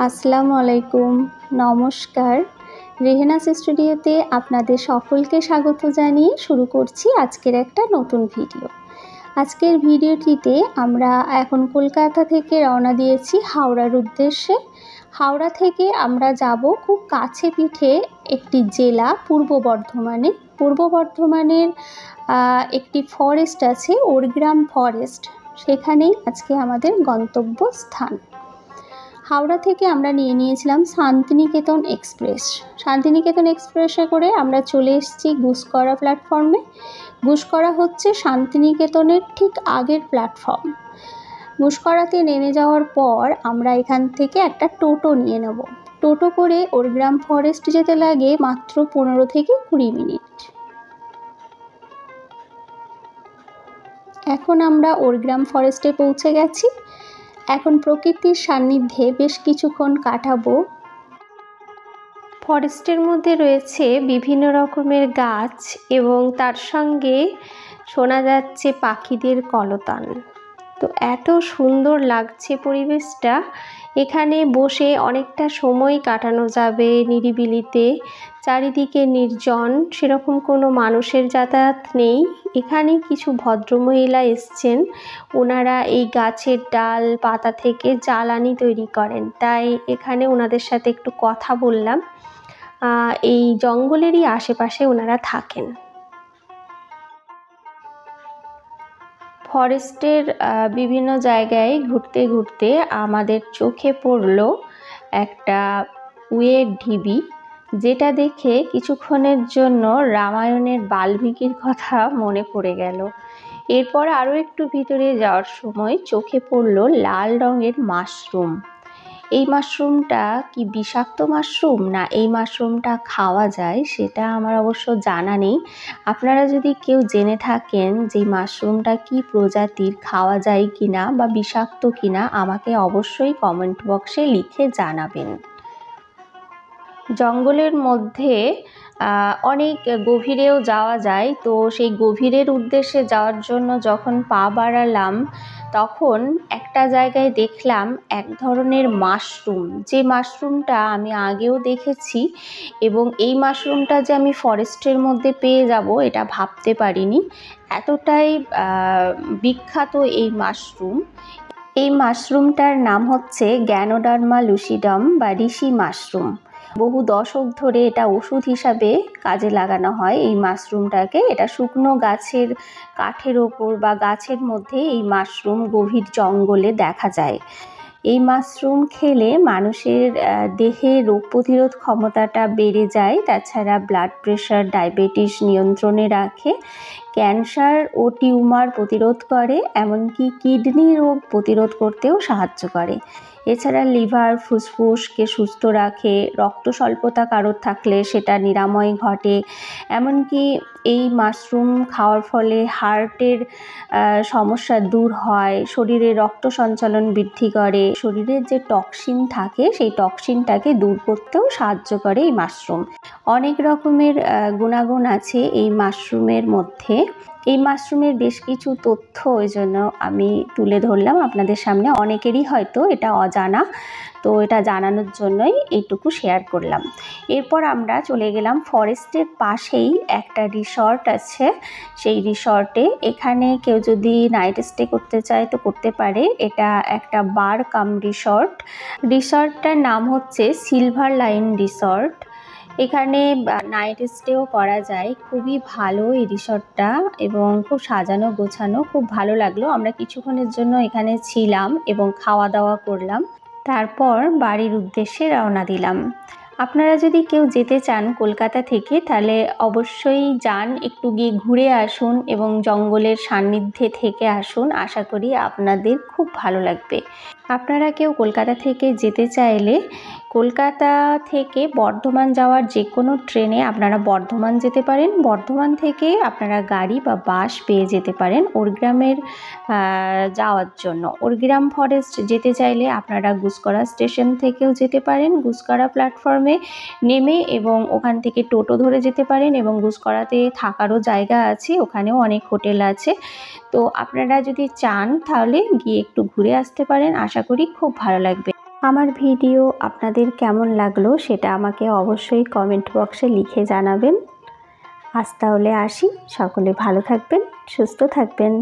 আসসালামু আলাইকুম, নমস্কার। রেহেনাস স্টুডিওতে আপনাদের সকলকে স্বাগত জানিয়ে শুরু করছি আজকের একটা নতুন ভিডিও। আজকের ভিডিওটিতে আমরা এখন কলকাতা থেকে রওনা দিয়েছি হাওড়ার উদ্দেশ্যে। হাওড়া থেকে আমরা যাব খুব কাছে পিঠে একটি জেলা পূর্ব বর্ধমানে। পূর্ব বর্ধমানের একটি ফরেস্ট আছে, ওরগ্রাম ফরেস্ট, সেখানেই আজকে আমাদের গন্তব্য স্থান। হাওড়া থেকে আমরা নিয়েছিলাম শান্তিনিকেতন এক্সপ্রেস। শান্তিনিকেতন এক্সপ্রেসে করে আমরা চলে এসেছি গুসকরা প্ল্যাটফর্মে। গুসকরা হচ্ছে শান্তিনিকেতনের ঠিক আগের প্ল্যাটফর্ম। গুসকরাতে নেমে যাওয়ার পর আমরা এখান থেকে একটা টোটো নিয়ে নেব। টোটো করে ওরগ্রাম ফরেস্ট যেতে লাগে মাত্র 15 থেকে 20 মিনিট। এখন আমরা ওরগ্রাম ফরেস্টে পৌঁছে গেছি। এখন প্রকৃতির সান্নিধ্যে বেশ কিছুক্ষণ কাটাবো। ফরেস্টের মধ্যে রয়েছে বিভিন্ন রকমের গাছ এবং তার সঙ্গে শোনা যাচ্ছে পাখিদের কলতান। তো এত সুন্দর লাগছে পরিবেশটা, এখানে বসে অনেকটা সময় কাটানো যাবে নিরিবিলিতে। চারিদিকে নির্জন, সেরকম কোনো মানুষের যাতায়াত নেই। এখানে কিছু ভদ্রমহিলা এসছেন, ওনারা এই গাছের ডাল পাতা থেকে জ্বালানি তৈরি করেন, তাই এখানে ওনাদের সাথে একটু কথা বললাম। এই জঙ্গলেরই আশেপাশে ওনারা থাকেন। ফরেস্টের বিভিন্ন জায়গায় ঘুরতে ঘুরতে আমাদের চোখে পড়ল একটা উয়ের ঢিবি, যেটা দেখে কিছুক্ষণের জন্য রামায়ণের বাল্মীকির কথা মনে পড়ে গেল। এরপর আরও একটু ভিতরে যাওয়ার সময় চোখে পড়ল লাল রঙের মাশরুম। এই মাশরুমটা কি বিষাক্ত মাশরুম, না এই মাশরুমটা খাওয়া যায়, সেটা আমার অবশ্য জানা নেই। আপনারা যদি কেউ জেনে থাকেন যে মাশরুমটা কি প্রজাতির, খাওয়া যায় কিনা বা বিষাক্ত কিনা, আমাকে অবশ্যই কমেন্ট বক্সে লিখে জানাবেন। জঙ্গলের মধ্যে অনেক গভীরেও যাওয়া যায়, তো সেই গভীরের উদ্দেশ্যে যাওয়ার জন্য যখন পা বাড়ালাম তখন একটা জায়গায় দেখলাম এক ধরনের মাশরুম, যে মাশরুমটা আমি আগেও দেখেছি এবং এই মাশরুমটা যে আমি ফরেস্টের মধ্যে পেয়ে যাব এটা ভাবতে পারিনি। এতটাই বিখ্যাত এই মাশরুম। এই মাশরুমটার নাম হচ্ছে গ্যানোডার্মা লুসিডাম বা ঋষি মাশরুম। বহু দশক ধরে এটা ওষুধ হিসাবে কাজে লাগানো হয় এই মাশরুমটাকে। এটা শুকনো গাছের কাঠের ওপর বা গাছের মধ্যে এই মাশরুম গভীর জঙ্গলে দেখা যায়। এই মাশরুম খেলে মানুষের দেহে রোগ প্রতিরোধ ক্ষমতাটা বেড়ে যায়, তাছাড়া ব্লাড প্রেশার, ডায়াবেটিস নিয়ন্ত্রণে রাখে, ক্যান্সার ও টিউমার প্রতিরোধ করে, এমনকি কিডনি রোগ প্রতিরোধ করতেও সাহায্য করে। এছাড়া লিভার, ফুসফুসকে সুস্থ রাখে, রক্ত স্বল্পতা কারোর থাকলে সেটা নিরাময় ঘটে। এমনকি এই মাশরুম খাওয়ার ফলে হার্টের সমস্যা দূর হয়, শরীরে রক্ত সঞ্চালন বৃদ্ধি করে, শরীরের যে টক্সিন থাকে সেই টক্সিনটাকে দূর করতেও সাহায্য করে এই মাশরুম। অনেক রকমের গুণাগুণ আছে এই মাশরুমের মধ্যে। এই মাশরুমের বেশ কিছু তথ্য ওই জন্য আমি তুলে ধরলাম আপনাদের সামনে। অনেকেরই হয়তো এটা অজানা, তো এটা জানানোর জন্যই এইটুকু শেয়ার করলাম। এরপর আমরা চলে গেলাম ফরেস্টের পাশেই একটা রিসর্ট আছে, সেই রিসর্টে। এখানে কেউ যদি নাইট স্টে করতে চায় তো করতে পারে। এটা একটা বার কাম রিসর্ট। রিসর্টটার নাম হচ্ছে সিলভার লাইন রিসর্ট। এখানে নাইট স্টেও করা যায়। খুবই ভালো এই রিসর্টটা এবং খুব সাজানো গোছানো, খুব ভালো লাগলো। আমরা কিছুক্ষণের জন্য এখানে ছিলাম এবং খাওয়া দাওয়া করলাম, তারপর বাড়ির উদ্দেশ্যে রওনা দিলাম। আপনারা যদি কেউ যেতে চান কলকাতা থেকে তাহলে অবশ্যই যান, একটু গিয়ে ঘুরে আসুন এবং জঙ্গলের সান্নিধ্যে থেকে আসুন। আশা করি আপনাদের খুব ভালো লাগবে। আপনারা কেউ কলকাতা থেকে যেতে চাইলে কলকাতা থেকে বর্ধমান যাওয়ার যে কোনো ট্রেনে আপনারা বর্ধমান যেতে পারেন। বর্ধমান থেকে আপনারা গাড়ি বা বাস পেয়ে যেতে পারেন ওরগ্রামের যাওয়ার জন্য। ওরগ্রাম ফরেস্ট যেতে চাইলে আপনারা গুসকরা স্টেশন থেকেও যেতে পারেন, গুসকরা প্ল্যাটফর্মে নেমে, এবং ওখান থেকে টোটো ধরে যেতে পারেন। এবং গুসকরাতে থাকারও জায়গা আছে, ওখানেও অনেক হোটেল আছে। তো আপনারা যদি চান তাহলে গিয়ে একটু ঘুরে আসতে পারেন, আশা করি খুব ভালো লাগবে। আমার ভিডিও আপনাদের কেমন লাগলো সেটা আমাকে অবশ্যই কমেন্ট বক্সে লিখে জানাবেন। আজ তাহলে আসি, সকলে ভালো থাকবেন, সুস্থ থাকবেন।